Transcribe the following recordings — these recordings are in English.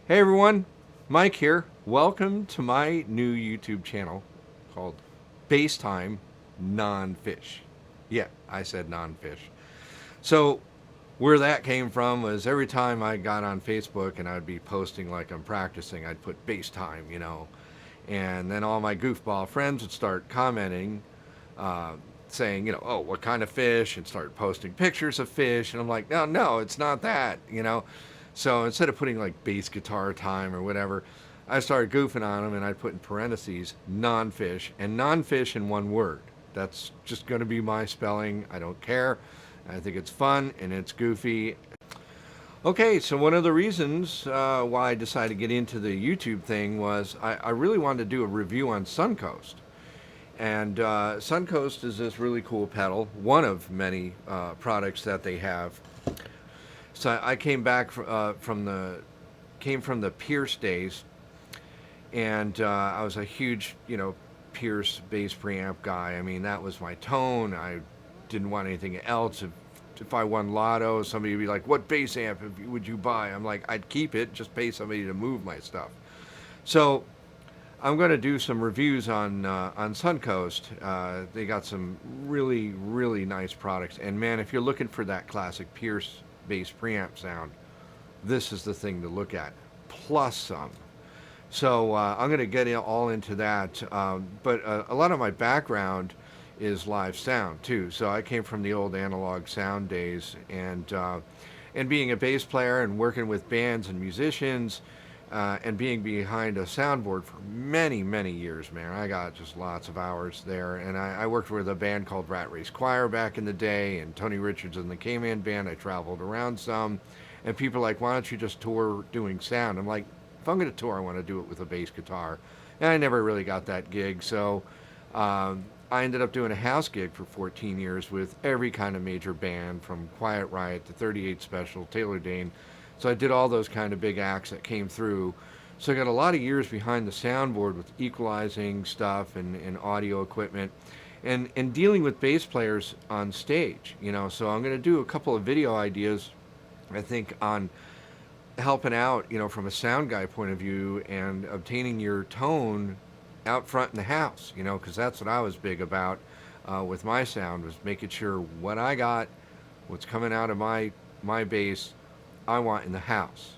Hey everyone, Mike here. Welcome to my new YouTube channel called Time Nonfish. Yeah, I said nonfish. So, where that came from was every time I got on Facebook and I'd be posting like I'm practicing, I'd put Time, and then all my goofball friends would start commenting, uh, saying, oh, what kind of fish, and start posting pictures of fish, and I'm like, no, it's not that. So instead of putting like bass guitar time or whatever, I started goofing on them, and I'd put in parentheses non-fish, and non-fish in one word. That's just going to be my spelling. I don't care. I think it's fun and it's goofy. Okay, so one of the reasons why I decided to get into the YouTube thing was I really wanted to do a review on Suncoast. And Suncoast is this really cool pedal, one of many products that they have. So I came back from the Pierce days, and I was a huge, Pierce bass preamp guy. I mean, that was my tone. I didn't want anything else. If I won Lotto, somebody would be like, "What bass amp would you buy?" I'm like, "I'd keep it. Just pay somebody to move my stuff." So I'm going to do some reviews on Suncoast. They got some really, really nice products. And man, if you're looking for that classic Pierce bass preamp sound, this is the thing to look at. Plus some. So I'm going to get all into that. But a lot of my background is live sound too. So I came from the old analog sound days, and being a bass player and working with bands and musicians, and being behind a soundboard for many, many years, man. I got just lots of hours there. And I worked with a band called Rat Race Choir back in the day, and Tony Richards and the K-Man Band. I traveled around some. And people are like, "Why don't you just tour doing sound?" I'm like, if I'm going to tour, I want to do it with a bass guitar. And I never really got that gig. So I ended up doing a house gig for 14 years with every kind of major band, from Quiet Riot to 38 Special, Taylor Dane. So I did all those kind of big acts that came through. So I got a lot of years behind the soundboard with equalizing stuff and audio equipment, and dealing with bass players on stage. So I'm going to do a couple of video ideas, I think, on helping out, from a sound guy point of view, and obtaining your tone out front in the house, because that's what I was big about with my sound, was making sure what I got, what's coming out of my bass, I want in the house.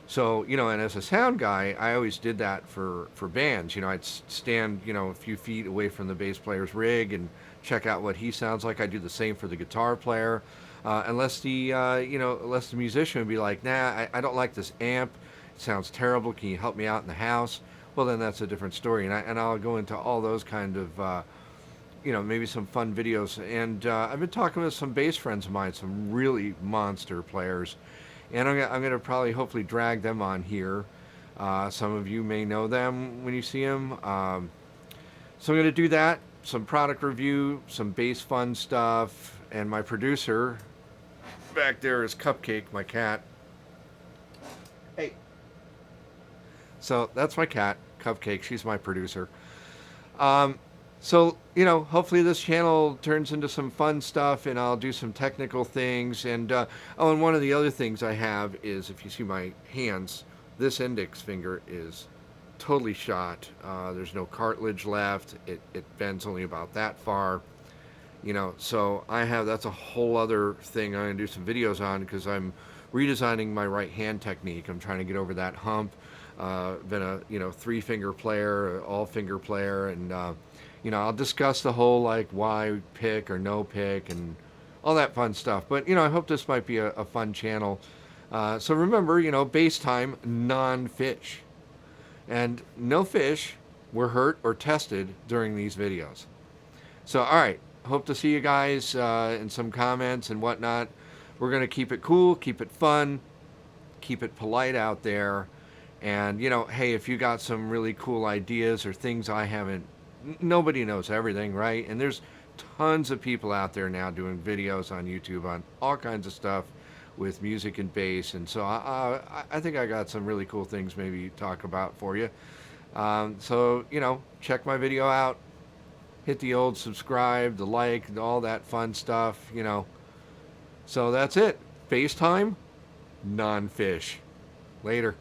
So, and as a sound guy, I always did that for bands. I'd stand, a few feet away from the bass player's rig and check out what he sounds like. I do the same for the guitar player. Unless the musician would be like, "Nah, I don't like this amp. It sounds terrible. Can you help me out in the house?" Well, then that's a different story. And I'll go into all those kind of, maybe some fun videos. And I've been talking with some bass friends of mine, some really monster players. And I'm gonna probably hopefully drag them on here. Some of you may know them when you see them. So I'm gonna do that. Some product review, some bass fun stuff, and my producer back there is Cupcake, my cat. Hey. So that's my cat, Cupcake. She's my producer. So, hopefully this channel turns into some fun stuff, and I'll do some technical things. And and one of the other things I have is, if you see my hands, this index finger is totally shot. There's no cartilage left. It bends only about that far. So that's a whole other thing I'm going to do some videos on, because I'm redesigning my right hand technique. I'm trying to get over that hump. Been a 3-finger player, all finger player, and I'll discuss the whole, like, why pick or no pick and all that fun stuff. But I hope this might be a fun channel. So remember, bass time, non-fish, and no fish were hurt or tested during these videos. So all right, hope to see you guys in some comments and whatnot. We're going to keep it cool, keep it fun, keep it polite out there. And, hey, if you got some really cool ideas or things I haven't, nobody knows everything, right? And there's tons of people out there now doing videos on YouTube on all kinds of stuff with music and bass. And so I think I got some really cool things maybe to talk about for you. So, check my video out. Hit the old subscribe, the like, all that fun stuff, So that's it. FaceTime, non-fish. Later.